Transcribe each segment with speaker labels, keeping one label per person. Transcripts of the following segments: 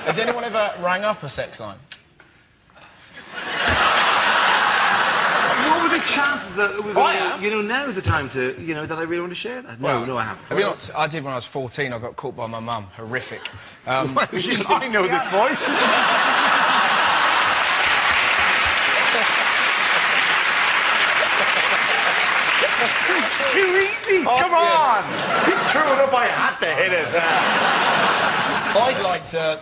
Speaker 1: Has anyone ever rang up a sex line?
Speaker 2: What were the chances that we're going to, you know, now's the time to, you know, that I really want to share that?
Speaker 1: Well,
Speaker 2: no, I haven't.
Speaker 1: Have you not? I did when I was 14. I got caught by my mum. Horrific.
Speaker 2: I know this voice. Too easy. Come on. You threw it up. I had to hit it.
Speaker 1: I'd like to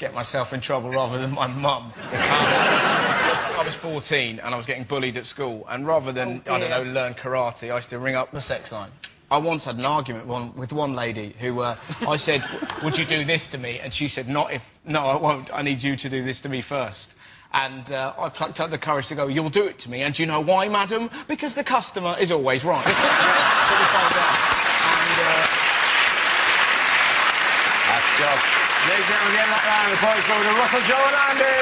Speaker 1: get myself in trouble rather than my mum. I was 14 and I was getting bullied at school, and rather than, I don't know, learn karate, I used to ring up the sex line. I once had an argument with one lady who, I said, would you do this to me? And she said, no, I won't. I need you to do this to me first. And I plucked up the courage to go, you'll do it to me. And do you know why, madam? Because the customer is always right. And,
Speaker 2: that's job. Ladies and gentlemen, getting that round of applause for Russell, Joe and Andy!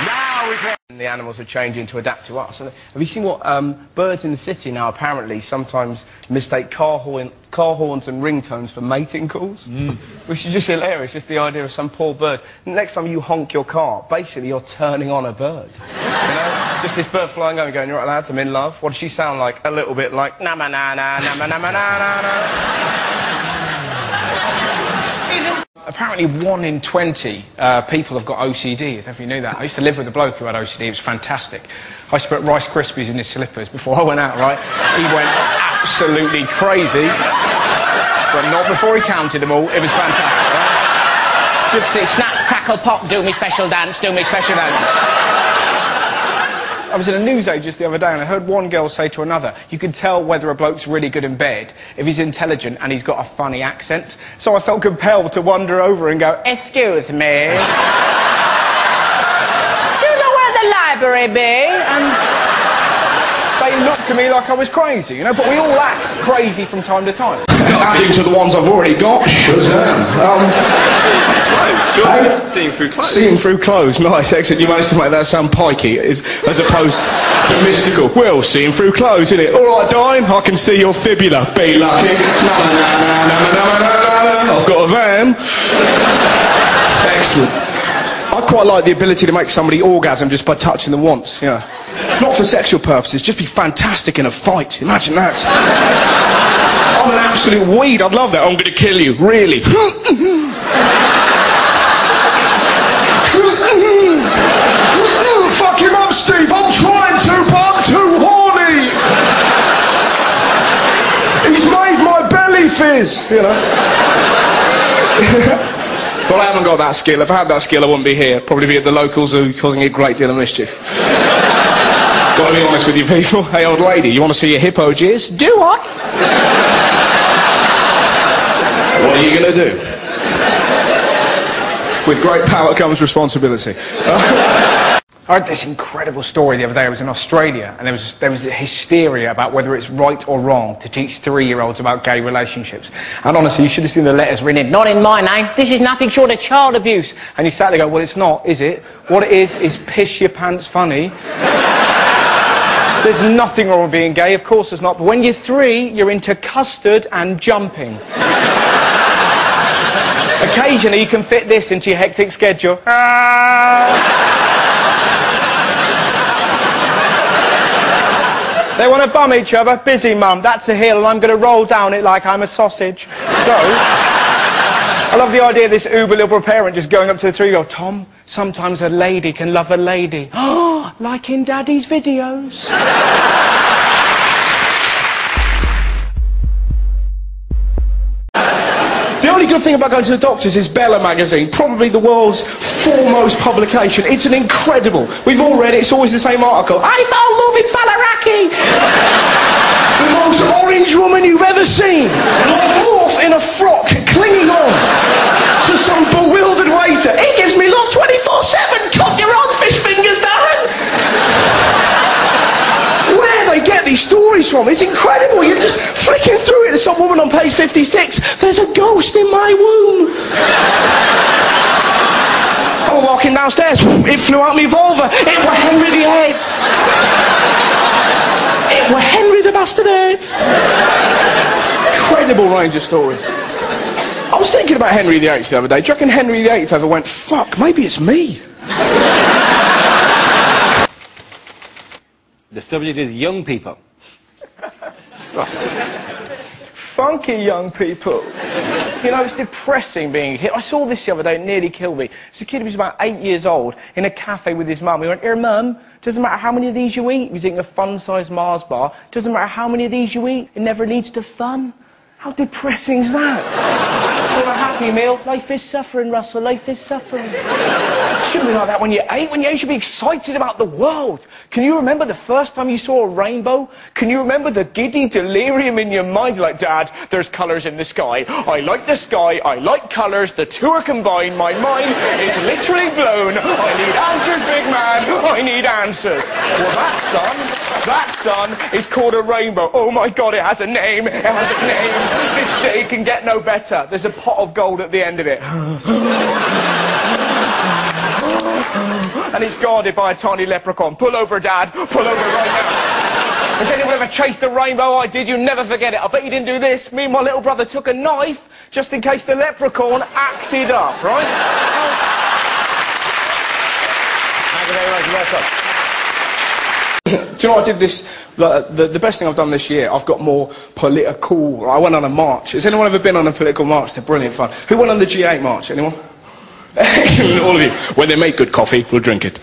Speaker 2: Now we play.
Speaker 3: The animals are changing to adapt to us. Have you seen what birds in the city now apparently sometimes mistake car horns and ringtones for mating calls? Which is just hilarious, just the idea of some poor bird. Next time you honk your car, basically you're turning on a bird. You know? Just this bird flying over going, you're right lads, I'm in love. What does she sound like? A little bit like na-ma-na-na, na-ma-na-ma-na-na-na. Apparently 1 in 20 people have got OCD, if you knew that. I used to live with a bloke who had OCD, it was fantastic. I used to put Rice Krispies in his slippers before I went out, right? He went absolutely crazy, but not before he counted them all. It was fantastic, right? Just see, snap, crackle, pop, do me special dance, do me special dance. I was in a newsagent the other day and I heard one girl say to another, you can tell whether a bloke's really good in bed if he's intelligent and he's got a funny accent. So I felt compelled to wander over and go, excuse me. Do you know where the library be? And they looked at me like I was crazy, you know, but we all act crazy from time to time. Adding to the ones I've already got, Shazam.
Speaker 4: Seeing through clothes.
Speaker 3: Seeing through clothes, nice, excellent. You managed to make that sound pikey, as opposed to mystical. Well, seeing through clothes, isn't it? All right, Dine, I can see your fibula. Be lucky. I've got a van. Excellent. I'd quite like the ability to make somebody orgasm just by touching them once, you know. Not for sexual purposes, just be fantastic in a fight. Imagine that. I'm an absolute weed, I'd love that. I'm going to kill you, really. Fuck him up, Steve, I'm trying to, but I'm too horny. He's made my belly fizz, you know. But I haven't got that skill. If I had that skill, I wouldn't be here. Probably be at the local zoo causing a great deal of mischief. Gotta be honest with you people. Hey, old lady, you want to see your hippo jizz? Do I? What are you going to do? With great power comes responsibility. I heard this incredible story the other day. I was in Australia, and there was hysteria about whether it's right or wrong to teach 3-year-olds about gay relationships. And honestly, you should have seen the letters written in. Not in my name. This is nothing short of child abuse. And you sat there and go, well, it's not, is it? What it is piss your pants funny. There's nothing wrong with being gay, of course there's not. But when you're 3, you're into custard and jumping. Occasionally, you can fit this into your hectic schedule. They want to bum each other. Busy, mum. That's a hill, and I'm going to roll down it like I'm a sausage. So, I love the idea of this uber-liberal parent just going up to the 3-year-old. Tom, sometimes a lady can love a lady. Oh, like in Daddy's videos. The only good thing about going to the doctors is Bella magazine, probably the world's foremost publication. It's an incredible. We've all read it, it's always the same article. I found love in Falaraki! The most orange woman you've ever seen. Morph in a frock, clinging on to some bewildered waiter. He gives me love 24/7. Cut your own fish fingers, Darren! Where they get these stories from, it's incredible. You're just flicking through it to some woman on page 56. There's a ghost in my womb. I'm walking downstairs. It flew out my vulva. It were Henry VIII. It were Henry the Bastard VIII. Incredible. incredible range of stories. I was thinking about Henry VIII the other day. Do you reckon Henry VIII ever went, fuck, maybe it's me?
Speaker 2: The subject is young people.
Speaker 3: Funky young people. You know, it's depressing being a kid. I saw this the other day, it nearly killed me. It's a kid who was about 8 years old in a cafe with his mum. He went, here, mum, doesn't matter how many of these you eat. He was eating a fun-sized Mars bar. Doesn't matter how many of these you eat, it never leads to fun. How depressing is that? It's not a happy meal. Life is suffering, Russell. Life is suffering. It shouldn't be like that when you're 8. When you're 8, you should be excited about the world. Can you remember the first time you saw a rainbow? Can you remember the giddy delirium in your mind? Like, Dad, there's colours in the sky. I like the sky. I like colours. The two are combined. My mind is literally blown. I need answers, big man. I need answers. Well, that sun is called a rainbow. Oh, my God, it has a name. It has a name. This day can get no better. There's a pot of gold at the end of it. And it's guarded by a tiny leprechaun. Pull over, Dad. Pull over right now. Has anyone ever chased a rainbow? I did. You never forget it. I bet you didn't do this. Me and my little brother took a knife just in case the leprechaun acted up, right? Thank you very much. Welcome. Do you know what I did this? The best thing I've done this year, I've got more political. I went on a march. Has anyone ever been on a political march? They're brilliant fun. Who went on the G8 march? Anyone? All of you. When they make good coffee, we'll drink it.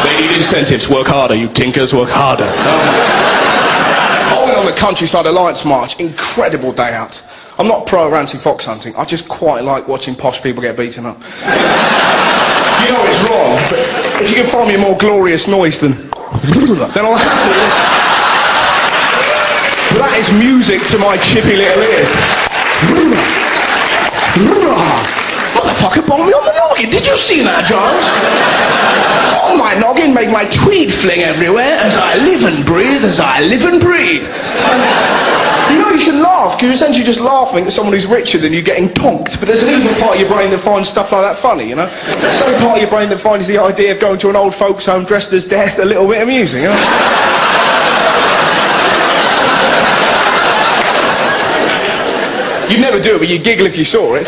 Speaker 3: They need incentives. Work harder, you tinkers, work harder. I went on the Countryside Alliance march. Incredible day out. I'm not pro or anti-fox hunting. I just quite like watching posh people get beaten up. You know it's wrong, but if you can find me a more glorious noise than I'll happily listen. That is music to my chippy little ears. Motherfucker bombed me on the noggin. Did you see that, John? On my noggin made my tweed fling everywhere as I live and breathe, as I live and breathe. You know you should laugh, because you're essentially just laughing at someone who's richer than you getting tonked. But there's an evil part of your brain that finds stuff like that funny, you know? There's some part of your brain that finds the idea of going to an old folks' home dressed as death a little bit amusing, you know? You'd never do it, but you'd giggle if you saw it.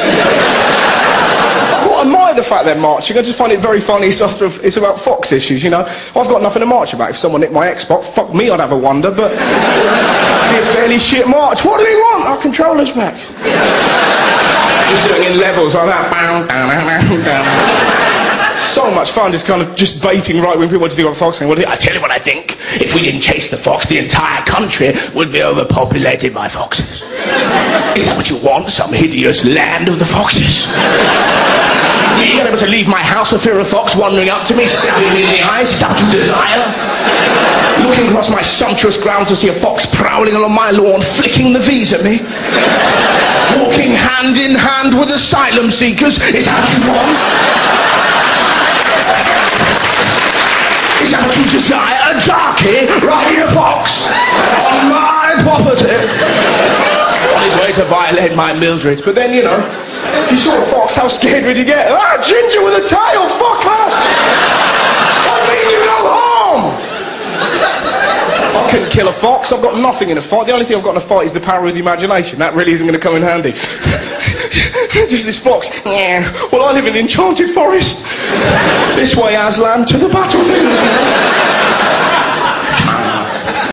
Speaker 3: I admire the fact they're marching. I just find it very funny. It's about Fox issues, you know. I've got nothing to march about. If someone nicked my Xbox, fuck me, I'd have a wonder, but it'd be a fairly shit march. What do they want? Our controller's back. Just doing in levels like that. So much fun, just kind of just baiting right when people want to think about Fox. Well, I tell you what I think. If we didn't chase the fox, the entire country would be overpopulated by foxes. Is that what you want? Some hideous land of the foxes? Me, unable to leave my house for fear of fox wandering up to me, stabbing me in the eyes? Is that what you desire? Looking across my sumptuous grounds to see a fox prowling along my lawn, flicking the V's at me? Walking hand in hand with asylum seekers? Is that what you want? Is that what you desire? A darkie riding a fox on my property? On his way to violate my Mildred. But then, you know, if you saw a fox, how scared would you get? Ah, Ginger with a tail, fuck off! I mean you no harm! I couldn't kill a fox. I've got nothing in a fight. The only thing I've got in a fight is the power of the imagination. That really isn't going to come in handy. Just this fox. Yeah. Well, I live in the enchanted forest. This way, Aslan, to the battlefield.